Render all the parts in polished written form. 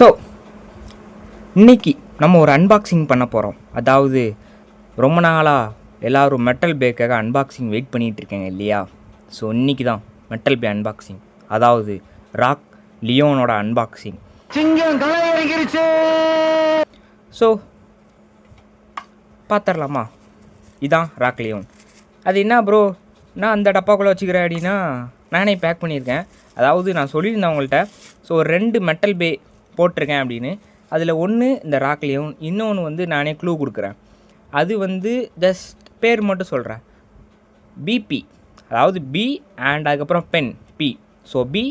So இன்றைக்கி நம்ம ஒரு அன்பாக்சிங் பண்ண போகிறோம். அதாவது ரொம்ப நாளாக எல்லோரும் மெட்டல் பேக்காக அன்பாக்சிங் வெயிட் பண்ணிகிட்ருக்கேங்க இல்லையா? ஸோ இன்றைக்கி தான் மெட்டல் பே அன்பாக்சிங், அதாவது ராக் லியோனோட அன்பாக்சிங். ஸோ பார்த்துடலாமா? இதான் ராக் லியோன். அது என்ன ப்ரோ, நான் அந்த டப்பாக்குள்ளே வச்சுக்கிறேன் அப்படின்னா, நானே பேக் பண்ணியிருக்கேன். அதாவது நான் சொல்லியிருந்தேன் அவங்கள்ட்ட, ஸோ 2 மெட்டல் பே போட்டிருக்கேன் அப்படின்னு. அதில் ஒன்று இந்த ராக் லியோன், இன்னொன்று வந்து நானே க்ளூ கொடுக்குறேன். அது வந்து ஜஸ்ட் பேர் மட்டும் சொல்கிறேன், பிபி, அதாவது பி அண்ட் அதுக்கப்புறம் பென் பி. ஸோ பி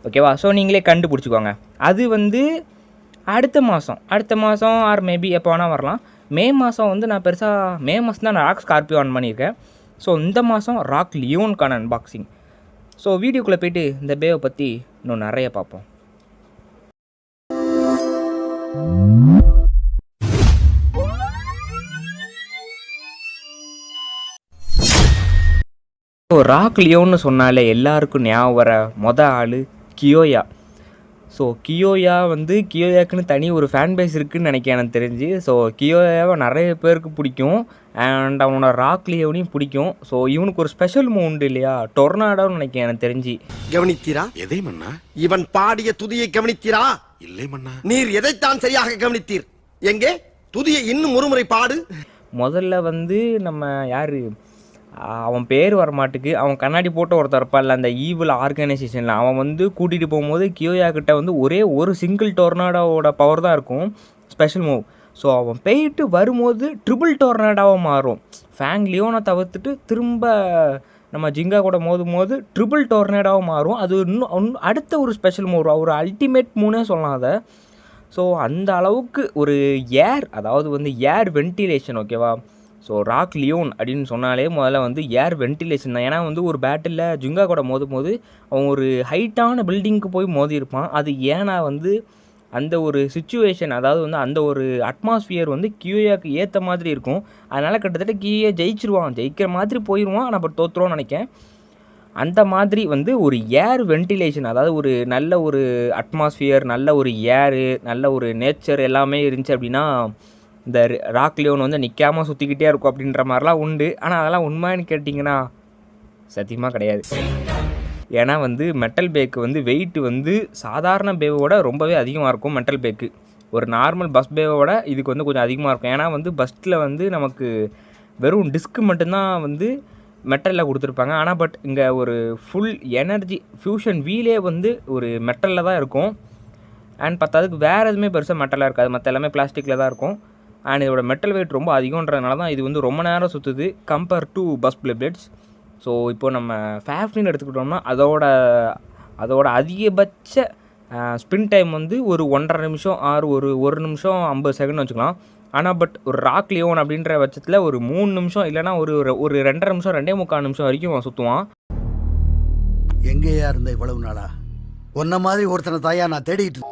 ஓகேவா? ஸோ நீங்களே கண்டுபிடிச்சிக்கோங்க. அது வந்து அடுத்த மாதம் ஆர் மேபி எப்போ வேணால் வரலாம். மே மாதம் வந்து நான் பெருசாக மே மாதம் தான் நான் ராக் ஸ்கார்பியோ ஆன் பண்ணியிருக்கேன். ஸோ இந்த மாதம் ராக் லியோனுக்கான அன்பாக்சிங். ஸோ வீடியோக்குள்ளே போய்ட்டு இந்த பேவை பற்றி இன்னும் நிறைய பார்ப்போம். ஸோ ராக் லியோன்னு சொன்னாலே எல்லாருக்கும் ஞாபகம் வர ஆள் கியோயா. ஸோ கியோயாக்குன்னு தனி ஒரு ஃபேன் பேஸ் இருக்குதுன்னு நினைக்கிறேன் எனக்கு தெரிஞ்சு. ஸோ கியோயாவை நிறைய பேருக்கு பிடிக்கும் அண்ட் அவனோட ராக் லியோனையும் பிடிக்கும். ஸோ இவனுக்கு ஒரு ஸ்பெஷல் மூவ் உண்டு இல்லையா, டொர்னாடோன்னு நினைக்கிறேன் எனக்கு தெரிஞ்சு. கவனித்தீரா? எதை மன்னா? இவன் பாடிய துதியை கவனித்தீரா? இல்லை மன்னா. நீர் எதைத்தான் சரியாக கவனித்தீர்? எங்கே துதியை இன்னும் ஒருமுறை பாடு. முதல்ல வந்து நம்ம யார், அவன் பேர் வரமாட்டுக்கு, அவன் கண்ணாடி போட்ட ஒருத்தர் இருப்பான்ல அந்த ஈவில் ஆர்கனைசேஷனில், அவன் வந்து கூட்டிகிட்டு போகும்போது கியோயா கிட்ட வந்து ஒரே ஒரு சிங்கிள் டொர்னாடோவோட பவர் தான் இருக்கும், ஸ்பெஷல் மூவ். ஸோ அவன் போயிட்டு வரும்போது ட்ரிபிள் டொர்னாடோவாக மாறும். ஃபேங் லியோனை தவிர்த்துட்டு திரும்ப நம்ம ஜிங்கா கூட மோதும் ட்ரிபிள் டொர்னாடோவாக மாறும். அது இன்னும் அடுத்த ஒரு ஸ்பெஷல் மூவ், ஒரு அல்டிமேட் மூவ்னே சொல்லலாம் அதை. ஸோ அந்த அளவுக்கு ஒரு ஏர், அதாவது வந்து ஏர் வென்டிலேஷன், ஓகேவா? ஸோ ராக் லியோன் அப்படின்னு சொன்னாலே முதல்ல வந்து ஏர் வென்டிலேஷன் தான். ஏன்னா வந்து ஒரு பேட்டில் ஜிங்கா கூட மோதும் போது அவன் ஒரு ஹைட்டான பில்டிங்க்கு போய் மோதியிருப்பான். அது ஏன்னா வந்து அந்த ஒரு சுச்சுவேஷன், அதாவது வந்து அந்த ஒரு அட்மாஸ்ஃபியர் வந்து கியோயாக்கு ஏற்ற மாதிரி இருக்கும். அதனால் கிட்டத்தட்ட கியோயா ஜெயிக்கிற மாதிரி போயிடுவான், ஆனால் பட் தோற்றுருவோன்னு நினைக்கிறேன். அந்த மாதிரி வந்து ஒரு ஏர் வென்டிலேஷன், அதாவது ஒரு நல்ல ஒரு அட்மாஸ்ஃபியர், நல்ல ஒரு ஏரு, நல்ல ஒரு நேச்சர் எல்லாமே இருந்துச்சு அப்படின்னா இந்த ராக் லியோன் வந்து நிற்காமல் சுற்றிக்கிட்டே இருக்கும் அப்படின்ற மாதிரிலாம் உண்டு. ஆனால் அதெல்லாம் உண்மைன்னு கேட்டிங்கன்னா சத்தியமாக கிடையாது. ஏன்னா வந்து மெட்டல் பேக்கு வந்து வெயிட் வந்து சாதாரண பேவோட ரொம்பவே அதிகமாக இருக்கும். மெட்டல் பேக்கு ஒரு நார்மல் பஸ் பேவோட இதுக்கு வந்து கொஞ்சம் அதிகமாக இருக்கும். ஏன்னா வந்து பஸ்ஸில் வந்து நமக்கு வெறும் டிஸ்க்கு மட்டும்தான் வந்து மெட்டலில் கொடுத்துருப்பாங்க. ஆனால் பட் இங்கே ஒரு ஃபுல் எனர்ஜி ஃபியூஷன் வீலே வந்து ஒரு மெட்டலில் தான் இருக்கும். அண்ட் பத்தாவதுக்கு வேறு எதுவுமே பெருசாக மெட்டலாக இருக்காது, மற்ற எல்லாமே பிளாஸ்டிக்கில் தான் இருக்கும். அண்ட் இதோட மெட்டல் வெயிட் ரொம்ப அதிகன்றதுனால தான் இது வந்து ரொம்ப நேரம் சுற்றுது compare to bus blades. So இப்போது நம்ம ஃபேஃப்டின்னு எடுத்துக்கிட்டோம்னா அதோட அதிகபட்ச ஸ்பின் டைம் வந்து ஒரு 1.5 நிமிஷம் ஆறு ஒரு நிமிஷம் 50 செகண்ட் வச்சுக்கலாம். ஆனால் பட் ஒரு ராக் லியோன் அப்படின்ற பட்சத்தில் ஒரு 3 நிமிஷம் இல்லைனா ஒரு 2.5 நிமிஷம் 2.25 நிமிஷம் வரைக்கும் சுற்றுவான். எங்கேயா இருந்த இவ்வளவு நாளா? உன்ன மாதிரி ஒருத்தனை தாயா நான் தேடிட்டு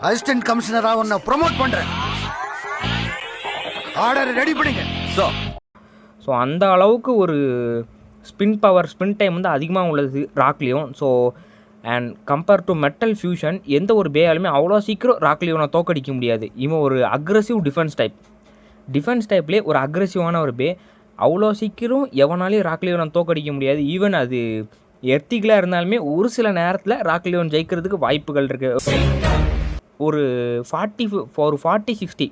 அசிஸ்டன்ட் கமிஷனராக உன்னை ப்ரொமோட் பண்ணுறேன். ஆர்டர் ரெடி பண்ணுங்க. ஸோ அந்த அளவுக்கு ஒரு ஸ்பின் டைம் வந்து அதிகமாக உள்ளது rock Leon. So and compare to metal fusion எந்த ஒரு பேயாலுமே அவ்வளோ சீக்கிரம் ராக் லியோனை தோக்கடிக்க முடியாது. இவன் ஒரு அக்ரெசிவ் டிஃபென்ஸ் டைப்லேயே ஒரு அக்ரெசிவான ஒரு பே. அவ்வளோ சீக்கிரம் எவனாலையும் ராக் லியோனை தோக்கடிக்க முடியாது. ஈவன் அது எர்த்திகளாக இருந்தாலுமே ஒரு சில நேரத்தில் ராக் லியோன் ஜெயிக்கிறதுக்கு வாய்ப்புகள் இருக்குது. ஒரு 40-60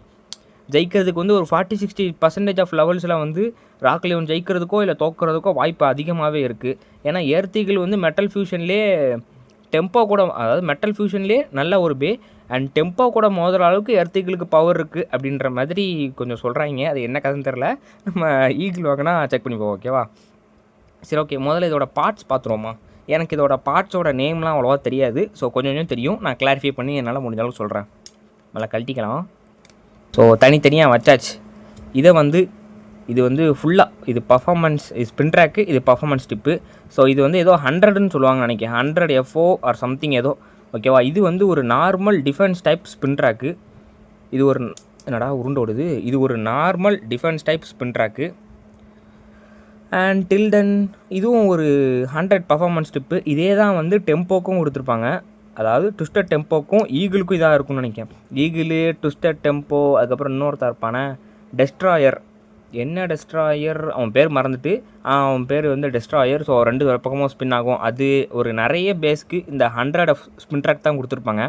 ஜெயிக்கிறதுக்கு வந்து ஒரு 40-60% ஆஃப் லெவல்ஸில் வந்து ராக் லியோன் ஜெயிக்கிறதுக்கோ இல்லை தோக்கிறதுக்கோ வாய்ப்பு அதிகமாகவே இருக்குது. ஏன்னா ஏர்த்திகள் வந்து மெட்டல் ஃபியூஷன்லேயே டெம்போ கூட, அதாவது மெட்டல் ஃபியூஷன்லேயே நல்ல ஒரு பே அண்ட் டெம்போ கூட மோதுற அளவுக்கு ஏர்த்திகளுக்கு பவர் இருக்குது அப்படின்ற மாதிரி கொஞ்சம் சொல்கிறாங்க. அது என்ன கதைன்னு தெரில, நம்ம ஈகிள் வாங்கினா செக் பண்ணிப்போம், ஓகேவா? சரி, ஓகே. முதல்ல இதோட பார்ட்ஸ் பார்த்துருவோமா? எனக்கு இதோட பார்ட்ஸோட நேம்லாம் அவ்வளோவா தெரியாது. ஸோ கொஞ்சம் தெரியும், நான் கிளாரிஃபை பண்ணி என்னால் முடிஞ்ச அளவுக்கு சொல்கிறேன். நல்லா கழட்டிக்கலாம். ஸோ தனித்தனியாக வச்சாச்சு. இது வந்து ஃபுல்லாக இது பர்ஃபார்மன்ஸ், இது ஸ்பின் ட்ராக்கு, இது பர்ஃபார்மன்ஸ் டிப்பு. ஸோ இது வந்து ஏதோ 100ன்னு சொல்லுவாங்க நினைக்கிறேன், 100 FO ஆர் சம்திங் ஏதோ, ஓகேவா? இது வந்து ஒரு normal defence type spin track. இது ஒரு என்னடா உருண்டு ஓடுது, இது ஒரு normal defence type spin track. And till then இதுவும் ஒரு 100 பர்ஃபார்மன்ஸ் டிப்பு. இதே தான் வந்து டெம்போக்கும் கொடுத்துருப்பாங்க. அதாவது ட்விஸ்டட் டெம்போக்கும் ஈகிளுக்கும் இதாக இருக்கும்னு நினைக்கிறேன். ஈகிளு, ட்விஸ்டட் டெம்போ, அதுக்கப்புறம் இன்னொருத்தர் இருப்பானே டெஸ்ட்ராயர். என்ன டெஸ்ட்ராயர் அவன் பேர் மறந்துட்டு, அவன் பேர் வந்து டெஸ்ட்ராயர். ஸோ 2 பக்கமும் ஸ்பின் ஆகும். அது ஒரு நிறைய பேஸ்க்கு இந்த 100 ஸ்பின் ட்ராக் தான் கொடுத்துருப்பாங்க.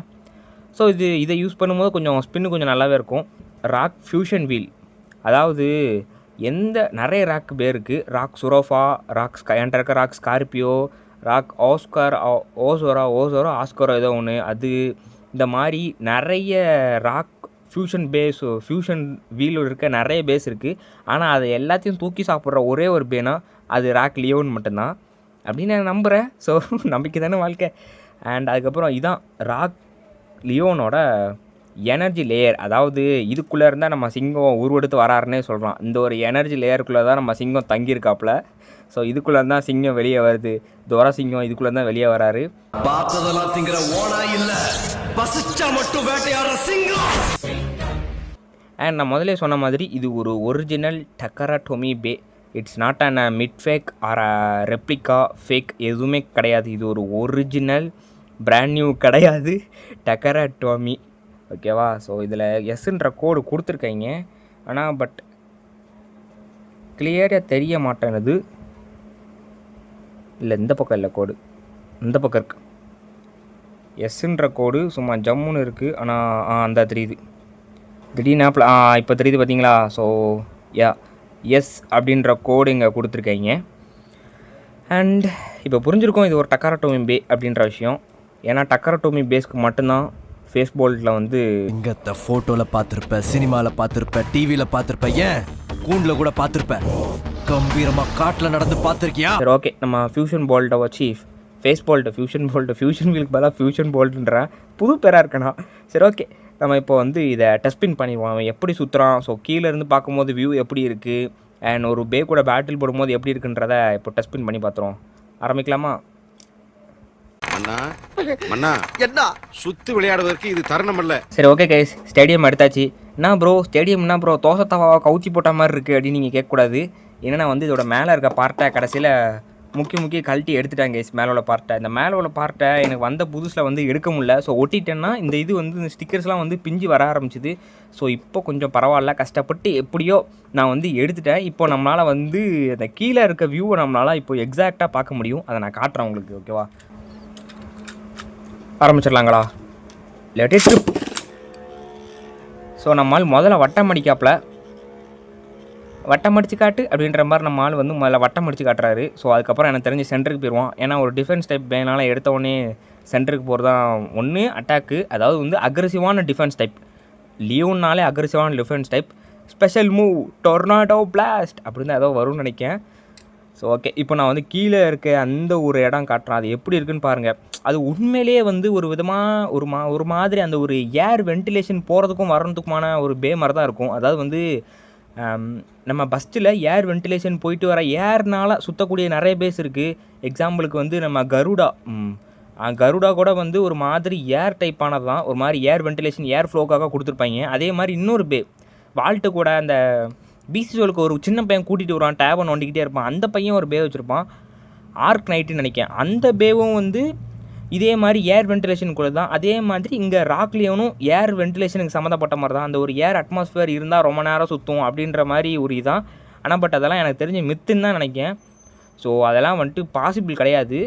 ஸோ இதை யூஸ் பண்ணும்போது கொஞ்சம் ஸ்பின்னு கொஞ்சம் நல்லாவே இருக்கும். ராக் ஃபியூஷன் வீல், அதாவது நிறைய ராக் பேர் இருக்குது. ராக் சுரோஃபா, என்கிட்ட இருக்க ராக் ஸ்கார்பியோ, ராக் ஓசோரா ஆஸ்கோரா ஏதோ ஒன்று. அது இந்த மாதிரி நிறைய ராக் ஃபியூஷன் வீல் இருக்க நிறைய பேஸ் இருக்குது. ஆனால் அதை எல்லாத்தையும் தூக்கி சாப்பிட்ற ஒரே ஒரு பேனா அது ராக் லியோன் மட்டும்தான் அப்படின்னு நான் நம்புகிறேன். ஸோ நம்பிக்கை தானே வாழ்க்கை. அண்ட் அதுக்கப்புறம் இதான் ராக் லியோனோட எனர்ஜி லேயர். அதாவது இதுக்குள்ளே இருந்தால் நம்ம சிங்கம் உருவெடுத்து வராருன்னே சொல்கிறோம். இந்த ஒரு எனர்ஜி லேயருக்குள்ளே தான் நம்ம சிங்கம் தங்கியிருக்காப்புல. ஸோ இதுக்குள்ளே தான் சிங்கம் வெளியே வருது. துர சிங்கம் இதுக்குள்ளே தான் வெளியே வராரு. பார்த்ததெல்லாம் திங்கிற ஓனா இல்ல, பசிச்சா மட்டும் வேட்டையாடுற சிங்கம். அண்ட் நான் முதலே சொன்ன மாதிரி இது ஒரு original Takara Tomy bey. It's not an mid fake or replica fake எதுவுமே கிடையாது. இது ஒரு ஒரிஜினல் பிராண்ட் நியூ கிடையாது, டக்கராடோமி. ஓகேவா? ஸோ இதில் எஸ்ன்ற கோடு கொடுத்துருக்கீங்க. ஆனால் பட் கிளியராக தெரிய மாட்டேனுது. இல்லை இந்த பக்கம் இல்லை, கோடு இந்த பக்கம் இருக்குது. எஸ்ன்ற கோடு சும்மா ஜம்முன்னு இருக்குது. ஆனால் அந்த தெரியுது திடீர்னு ஆப்பில் இப்போ தெரியுது பார்த்தீங்களா? ஸோ எஸ் அப்படின்ற கோடு இங்கே கொடுத்துருக்கீங்க. அண்ட் இப்போ புரிஞ்சிருக்கோம் இது ஒரு டக்கராடோமி பே அப்படின்ற விஷயம். ஏன்னா டக்கராடோமி பேஸ்க்கு மட்டும்தான் ஃபேஸ்போல்ட்டில் வந்து இங்கத்த ஃபோட்டோவில் பார்த்துருப்ப, சினிமாவில் பார்த்துருப்ப, டிவியில் பார்த்துருப்ப, ஏன் கூண்டில் கூட பார்த்துருப்ப. கம்பீரமாக காட்டில் நடந்து பார்த்துருக்கியா? சரி ஓகே, நம்ம ஃபியூஷன் போல்ட்டை வச்சு ஃபியூஷன் வீலுக்கு பதிலாக ஃபியூஷன் போல்ட்டுன்றேன், புது பேராக இருக்கேண்ணா. சரி ஓகே, நம்ம இப்போ வந்து இதை டெஸ்ட்பின் பண்ணிடுவோம். அவன் எப்படி சுற்றுறான், ஸோ கீழேருந்து பார்க்கும்போது வியூ எப்படி இருக்குது, அண்ட் ஒரு பே கூட பேட்டில் போடும்போது எப்படி இருக்குன்றத இப்போ டெஸ்ட்பின் பண்ணி பார்த்துருவோம். ஆரம்பிக்கலாமா? மன்னா என்ன சுத்தி விளையாடுவதற்கு இது தருணம் அல்ல. சரி ஓகே கைஸ், ஸ்டேடியம் எடுத்தாச்சு. என்ன ப்ரோ ஸ்டேடியம் என்ன ப்ரோ தோசை தவாவை கவுச்சி போட்ட மாதிரி இருக்குது அப்படின்னு நீங்கள் கேட்கக்கூடாது. ஏன்னா வந்து இதோட மேலே இருக்க பார்ட்டை கடைசியில் முக்கிய கழட்டி எடுத்துட்டாங்க கைஸ். மேலே உள்ள பார்ட்டை, இந்த மேலே உள்ள பார்ட்டை எனக்கு வந்த புதுசில் வந்து எடுக்க முடியல. ஸோ ஒட்டிட்டேன்னா இந்த இது வந்து இந்த ஸ்டிக்கர்ஸ்லாம் வந்து பிஞ்சு வர ஆரம்பிச்சிது. ஸோ இப்போ கொஞ்சம் பரவாயில்ல, கஷ்டப்பட்டு எப்படியோ நான் வந்து எடுத்துட்டேன். இப்போ நம்மளால் வந்து அந்த கீழே இருக்க வியூவை நம்மளால் இப்போ எக்ஸாக்டாக பார்க்க முடியும். அதை நான் காட்டுறேன் உங்களுக்கு. ஓகேவா? ஆரம்பிச்சிடலாங்களா? Let it rip. ஸோ நம்மால் முதல்ல வட்டம் அடிக்காப்புல வட்டம் அடிச்சு காட்டு அப்படின்ற மாதிரி நம்ம ஆள் வந்து முதல்ல வட்டம் அடிச்சு காட்டுறாரு. ஸோ அதுக்கப்புறம் எனக்கு தெரிஞ்சு சென்டருக்கு போயிடுவான். ஏன்னா ஒரு டிஃபென்ஸ் டைப் பேனால எடுத்த உடனே சென்டருக்கு போகிறது தான் ஒன்று அட்டாக்கு, அதாவது வந்து அக்ரெசிவான டிஃபென்ஸ் டைப். லியோன்னாலே அக்ரெசிவான defence type. Special move tornado blast அப்படின்னு ஏதோ வரும்னு நினைக்கிறேன். ஸோ ஓகே, இப்போ நான் வந்து கீழே இருக்க அந்த ஒரு இடம் காட்டுறேன். அது எப்படி இருக்குன்னு பாருங்கள். அது உண்மையிலேயே வந்து ஒரு விதமாக ஒரு மாதிரி அந்த ஒரு ஏர் வென்டிலேஷன் போகிறதுக்கும் வர்றதுக்குமான ஒரு பே மாதிரி தான் இருக்கும். அதாவது வந்து நம்ம பஸ்ஸில் ஏர் வென்டிலேஷன் போயிட்டு வர ஏர்னால் சுற்றக்கூடிய நிறைய பேஸ் இருக்குது. எக்ஸாம்பிளுக்கு வந்து நம்ம கருடா கூட வந்து ஒரு மாதிரி ஏர் டைப்பானது தான், ஒரு மாதிரி ஏர் வென்டிலேஷன் ஏர் ஃப்ளோக்காக கொடுத்துருப்பாங்க. அதே மாதிரி இன்னொரு பே வால்ட்டு கூட அந்த பிசி சோலுக்கு ஒரு சின்ன பையன் கூட்டிகிட்டு வருவான், டேபை நோண்டிக்கிட்டே இருப்பான். அந்த பையன் ஒரு பே வச்சுருப்பான், ஆர்க் நைட்டுன்னு நினைக்கிறேன். அந்த பேவும் வந்து இதே மாதிரி ஏர் வென்டிலேஷன் கூட தான். அதே மாதிரி இங்கே ராக்லியோனும் ஏர் வென்டிலேஷனுக்கு சம்மந்தப்பட்ட மாதிரி தான். அந்த ஒரு ஏர் அட்மாஸ்ஃபியர் இருந்தால் ரொம்ப நேரம் சுற்றும் அப்படின்ற மாதிரி ஒரு இதான். ஆனால் பட் அதெல்லாம் எனக்கு தெரிஞ்ச மித்துன்னு தான் நினைக்கிறேன். ஸோ அதெல்லாம் வந்துட்டு பாசிபிள் கிடையாது,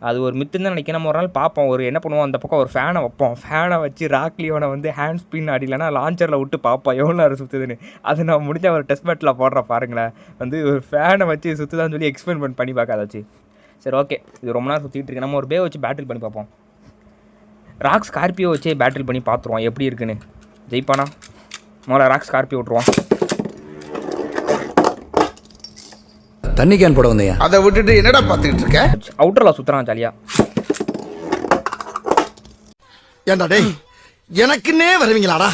அது ஒரு மித்துன்னு தான் நினைக்கிறேன். நம்ம ஒரு நாள் பார்ப்போம், ஒரு என்ன பண்ணுவோம், அந்த பக்கம் ஒரு ஃபேனை வைப்போம், ஃபேனை வச்சு ராக்லியோனை வந்து ஹேண்ட் ஸ்பின் அடிஇல்லைனா லான்ச்சரில் விட்டு பார்ப்போம் எவ்வளோ நேரம் சுற்றுதுன்னு. அது நான் முடிஞ்ச ஒரு டெஸ்ட் பேட்டில் போடுறேன் பாருங்களேன். வந்து ஒரு ஃபேனை வச்சு சுற்றுதான்னு சொல்லி எக்ஸ்பெரிமெண்ட் பண்ணி பார்க்காதாச்சு. சரி ஓகே, இது ரொம்ப நேரம் சுற்றிட்டு இருக்கு. நம்ம ஒரு பே வச்சு பேட்டில் பண்ணி பார்ப்போம். ராக் ஸ்கார்பியோ வச்சே பேட்டில் பண்ணி பார்த்துருவோம் எப்படி இருக்குன்னு. ஜெயிப்பானா? முதல்ல ராக் ஸ்கார்பியோ விட்ருவோம். தண்ணி கேன் போட வந்தையா? அதை விட்டுட்டு என்னடா பார்த்துக்கிட்டு இருக்க? அவுட்டரில் சுற்றுறான் ஜாலியாக. ஏண்டா டேய், எனக்குன்னே வருவீங்களாடா?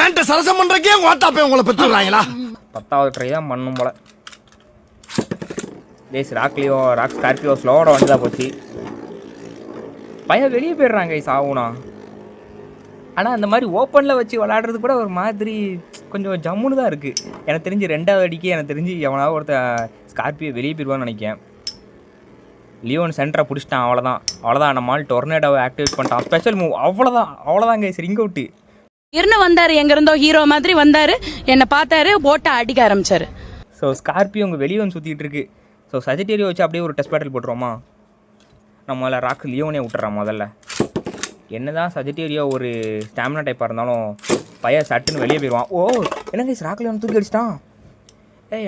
ஏன்ட்ட சரசம் பண்றக்கே ஓட்டாப்பே உங்களை பெற்றுறாங்களா? 10வது ட்ரை தான் பண்ணும் போல. ராக் ஸ்கார்பியோ ஸ்லோட வந்துதான் போச்சு. பையன் வெளியே போயிடுறாங்க சாவுனா. ஆனால் அந்த மாதிரி ஓப்பனில் வச்சு விளாடுறது கூட ஒரு மாதிரி கொஞ்சம் ஜம்முன்னு தான் இருக்குது. எனக்கு தெரிஞ்சு 2வது அடிக்கே எனக்கு தெரிஞ்சு எவனாவது ஒருத்தன் ஸ்கார்பியோ வெளியே போயிடுவான்னு நினைக்கிறேன். லியோன் சென்டரை பிடிச்சிட்டான். அவ்வளோதான் நம்மால் டொர்னேடோவை ஆக்டிவேட் பண்ணிட்டான். Special move. அவ்வளோதான் கைஸ், ரிங் அவுட்டு. வந்தாரு, எங்க இருந்தோ ஹீரோ மாதிரி வந்தாரு, என்னை பார்த்தாரு, போட்டை அடிக்க ஆரம்பிச்சாரு. ஸோ ஸ்கார்பியோ உங்கள் வெளியே வந்து சுற்றிட்டு இருக்கு. ஸோ சஜிடேரியோ வச்சு அப்படியே ஒரு டெஸ்ட் பேட்டில் போட்டுருவோமா? நம்மள ராக் லியோனே விட்டுறான் முதல்ல. என்னதான் சஜிடேரியோ ஒரு ஸ்டாமினா டைப்பாக இருந்தாலும் பையன் சட்டுன்னு வெளியே போயிடுவான். ஓ என்னங்க ராக் லியோன் தூக்கி அடிச்சிட்டான்.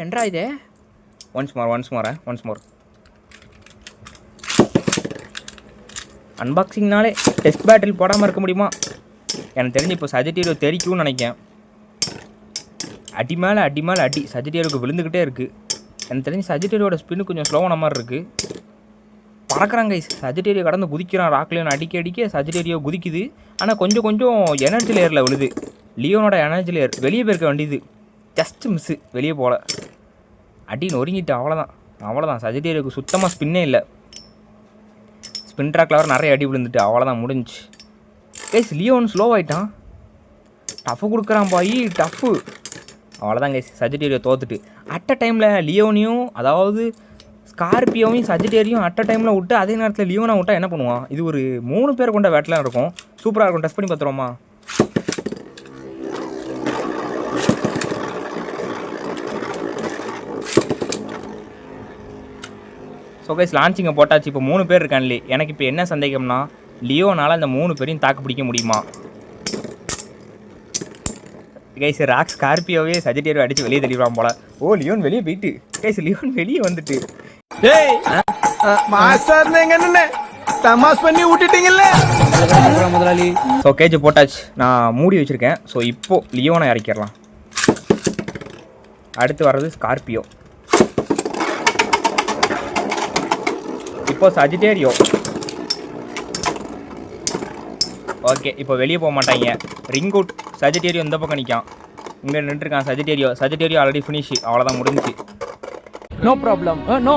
என்றா இதே ஒன்ஸ் மோர் அன்பாக்சிங்னாலே டெஸ்ட் பேட்டில் போடாமல் இருக்க முடியுமா? எனக்கு தெரிஞ்சு இப்போ சஜிடேரியோ தெரிக்கும்னு நினைக்கிறேன். அடி மேலே அடி சஜிடேரியோக்கு விழுந்துக்கிட்டே இருக்குது. எனக்கு தெரிஞ்சு சஜிடேரியோட ஸ்பின்னு கொஞ்சம் ஸ்லோவான மாதிரி இருக்குது. பறக்கிறாங்க கைஸ். சஜிடேரியோ கடந்து குதிக்கிறான். ராக்லியோன் அடிக்க சஜிடேரியோ குதிக்குது. ஆனால் கொஞ்சம் எனர்ஜி லேயரில் விழுது. லியோனோட எனர்ஜி லேயர் வெளியே போயிருக்க வேண்டியது. ஜஸ்ட் மிஸ்ஸு, வெளியே போகல. அடி நொறுங்கிட்டு. அவ்வளோதான் சஜிடேரியோக்கு சுத்தமாக ஸ்பின்னே இல்லை. ஸ்பின் ட்ராக்ல வர நிறைய அடி விழுந்துட்டு அவ்வளோதான், முடிஞ்சு கைஸ். லியோன் ஸ்லோ ஆகிட்டான். டஃப்பு கொடுக்குறான் பாய், டஃப்பு. அவ்வளோதான் கைஸ், சஜிடேரியோ தோத்துட்டு. அட் அ டைமில் லியோனையும், அதாவது ஸ்கார்பியோவையும் சஜிடேரியும் அட் அ டைமில் விட்டு அதே நேரத்தில் லியோனை விட்டால் என்ன பண்ணுவான்? இது ஒரு 3 பேர் கொண்ட பேட்டெலாம் இருக்கும். சூப்பராக இருக்கும். டெஸ்ட் பண்ணி பார்த்துருவோமா? ஸோ கைஸ், லான்ச்சிங்கை போட்டாச்சு. இப்போ 3 பேர் இருக்கான்லே. எனக்கு இப்போ என்ன சந்தேகம்னா, லியோனால் அந்த 3 பேரையும் தாக்கு பிடிக்க முடியுமா? கைஸ், ராக் ஸ்கார்பியோவே சஜிடேரியோ அடித்து வெளியே தள்ளிடுவான் போல. ஓ லியோன் வெளியே போயிட்டு. கைஸ், லியோன் வெளியே வந்துட்டு. ஸோ கேஜ் போட்டாச்சு. நான் மூடி வச்சுருக்கேன். ஸோ இப்போ லியோனை இறக்கிடலாம். அடுத்து வர்றது ஸ்கார்பியோ. இப்போ சஜிடேரியோ. ஓகே, இப்போ வெளியே போக மாட்டாங்க. Ring out. சஜிடேரியோ இந்த பக்கம் நிற்கான். இங்கே நின்றுருக்கான் சஜிடேரியோ ஆல்ரெடி ஃபினிஷ். அவ்வளோதான், முடிஞ்சிச்சு. No problem. No.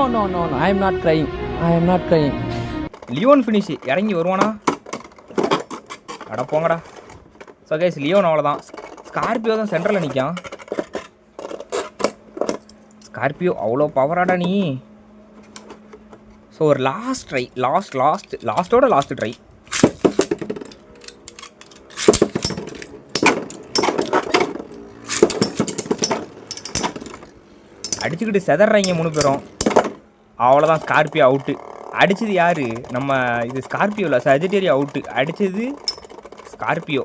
I am not crying. Leone finish. இறங்கி வருவானா? அட போங்கடா. ஸோ கைஸ், லியோன் அவ்வளோதான். ஸ்கார்பியோ தான் சென்டரில் நிற்கான். ஸ்கார்பியோ அவ்வளோ பவராடா நீ. ஸோ ஒரு லாஸ்ட் ட்ரை. லாஸ்ட்டோட லாஸ்ட் ட்ரை. அடிச்சுக்கிட்டு செதறாங்க 3 பேரும். அவ்வளோதான், ஸ்கார்பியோ அவுட்டு. அடித்தது யார்? நம்ம இது ஸ்கார்பியோவில் சஜிடேரியோ அவுட்டு. அடித்தது ஸ்கார்பியோ.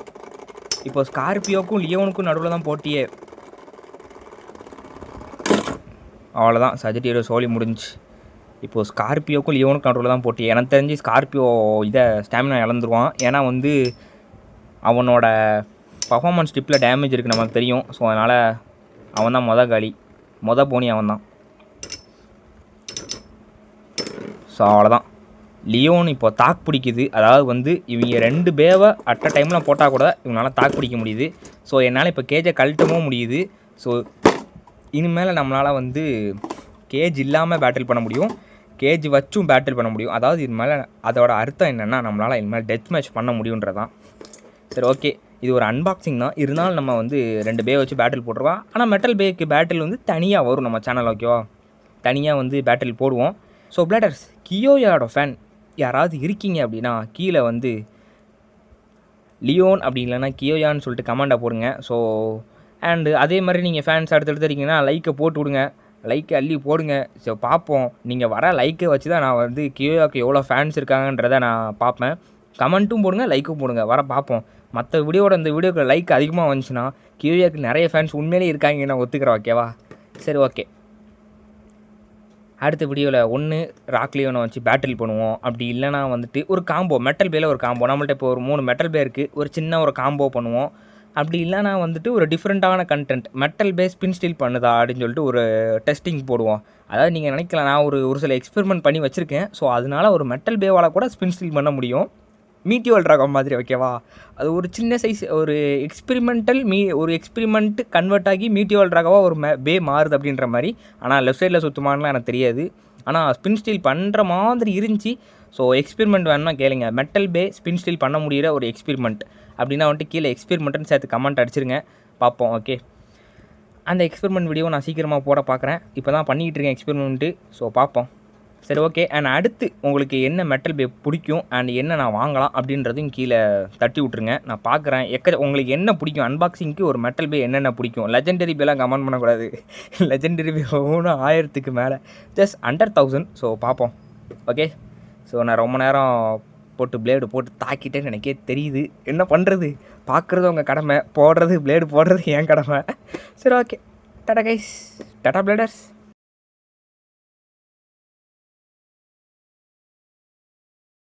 இப்போ ஸ்கார்பியோக்கும் லியோனுக்கும் நடுவில் தான் போட்டியே. அவ்வளோதான், சஜிடேரியோ சோலி முடிஞ்சு. இப்போது ஸ்கார்பியோக்கும் லியோனுக்கும் நடுவில் தான் போட்டி. எனக்கு தெரிஞ்சு ஸ்கார்பியோ இதை ஸ்டாமினா இழந்துருவான். ஏன்னா வந்து அவனோட பர்ஃபார்மன்ஸ் டிப்பில் டேமேஜ் இருக்குது நமக்கு தெரியும். ஸோ அதனால் அவன் தான் காலி, போனி அவன் தான். ஸோ அவ்வளோதான். லியோன் இப்போ தாக்கு பிடிக்குது. அதாவது வந்து இவங்க 2 பேவை அட் அ டைமில் போட்டால் கூட இவங்களால தாக்கு பிடிக்க முடியுது. ஸோ என்னால் இப்போ கேஜை கழட்டவும் முடியுது. ஸோ இனிமேல் நம்மளால் வந்து கேஜ் இல்லாமல் பேட்டில் பண்ண முடியும், கேஜ் வச்சும் பேட்டில் பண்ண முடியும். அதாவது இனிமேல் அதோட அர்த்தம் என்னென்னா, நம்மளால் இனிமேல் டெத் மேட்ச் பண்ண முடியுன்றதான். சரி, ஓகே, இது ஒரு அன்பாக்சிங் தான். இருந்தாலும் நம்ம வந்து 2 பே வச்சு பேட்டில் போட்டுருவோம். ஆனால் மெட்டல் பேக்கு பேட்டில் வந்து தனியாக வரும் நம்ம சேனல், ஓகேவா? தனியாக வந்து பேட்டில் போடுவோம். ஸோ பிளேடர்ஸ், கியோயாவோட ஃபேன் யாராவது இருக்கீங்க அப்படின்னா கீழே வந்து லியோன் அப்படி இல்லைன்னா கியோயான்னு சொல்லிட்டு கமெண்டை போடுங்க. ஸோ அண்டு அதே மாதிரி நீங்கள் ஃபேன்ஸ் அடுத்தடுத்து இருக்கீங்கன்னா லைக்கை போட்டு விடுங்க, லைக்கை அள்ளி போடுங்க. ஸோ பார்ப்போம், நீங்கள் வர லைக்கை வச்சு தான் நான் வந்து கியோயாவுக்கு எவ்வளோ ஃபேன்ஸ் இருக்காங்கன்றதை நான் பார்ப்பேன். கமெண்ட்டும் போடுங்க, லைக்கும் போடுங்க, வர பார்ப்போம். மற்ற வீடியோட இந்த வீடியோக்கு லைக் அதிகமாக வந்துச்சுன்னா கியோயாவுக்கு நிறைய ஃபேன்ஸ் உண்மையிலே இருக்காங்க, நான் ஒத்துக்கிறேன், ஓகேவா? சரி, ஓகே. அடுத்த வீடியோவில் ஒன்று ராக் லியோனை வச்சு பேட்டில் பண்ணுவோம். அப்படி இல்லைனா வந்துட்டு ஒரு காம்போ, மெட்டல் பேயில் ஒரு காம்போ. நம்மள்ட்ட இப்போ ஒரு 3 மெட்டல் பே இருக்குது, ஒரு சின்ன ஒரு காம்போ பண்ணுவோம். அப்படி இல்லைனா வந்துட்டு ஒரு டிஃப்ரெண்ட்டான கண்டென்ட், மெட்டல் பே ஸ்பின் ஸ்டீல் பண்ணுதா அப்படின்னு சொல்லிட்டு ஒரு டெஸ்டிங் போடுவோம். அதாவது நீங்கள் நினைக்கலாம், நான் ஒரு சில எக்ஸ்பெரிமெண்ட் பண்ணி வச்சுருக்கேன். ஸோ அதனால் ஒரு மெட்டல் பேவால் கூட ஸ்பின் ஸ்டீல் பண்ண முடியும், மீட்டியோல் ட்ராகன் மாதிரி, ஓகேவா? அது ஒரு சின்ன சைஸ் ஒரு எக்ஸ்பெரிமெண்டல் ஒரு எக்ஸ்பெரிமெண்ட்டு கன்வெர்ட் ஆகி மீட்டியோல் ட்ராகவாக ஒரு பே மாறுது அப்படின்ற மாதிரி. ஆனால் லெஃப்ட் சைடில் சுற்றுமானலாம் எனக்கு தெரியாது. ஆனால் ஸ்பின் ஸ்டீல் பண்ணுற மாதிரி இருந்துச்சு. ஸோ எக்ஸ்பெரிமெண்ட் வேணும்னா கேளுங்க, மெட்டல் பே ஸ்பின் ஸ்டீல் பண்ண முடிகிற ஒரு எக்ஸ்பெரிமெண்ட் அப்படின்னா வந்துட்டு கீழே எக்ஸ்பெரிமெண்ட்டுன்னு சேர்த்து கமெண்ட் அடிச்சிருங்க, பார்ப்போம், ஓகே? அந்த எக்ஸ்பெரிமெண்ட் வீடியோ நான் சீக்கிரமாக போட பார்க்குறேன். இப்போ தான் பண்ணிக்கிட்டு இருக்கேன் எக்ஸ்பெரிமெண்ட்டு. ஸோ பார்ப்போம். சரி ஓகே. அண்ட் அடுத்து உங்களுக்கு என்ன மெட்டல் பே பிடிக்கும் அண்ட் என்ன நான் வாங்கலாம் அப்படின்றதையும் கீழே தட்டி விட்ருங்க. நான் பார்க்குறேன் உங்களுக்கு என்ன பிடிக்கும். அன்பாக்சிங்க்கு ஒரு மெட்டல் பே என்னென்ன பிடிக்கும். லெஜெண்டரி பேலாம் கமெண்ட் பண்ணக்கூடாது. லெஜெண்டரி பே ஒன்றும் 1000க்கு மேலே, ஜஸ்ட் அண்டர் 1000. ஸோ பார்ப்போம். ஓகே. ஸோ நான் ரொம்ப நேரம் போட்டு பிளேடு போட்டு தாக்கிட்டேன்னு எனக்கே தெரியுது. என்ன பண்ணுறது, பார்க்குறது உங்கள் கடமை, போடுறது பிளேடு போடுறது என் கடமை. சரி okay. Tata guys, Tata bladers.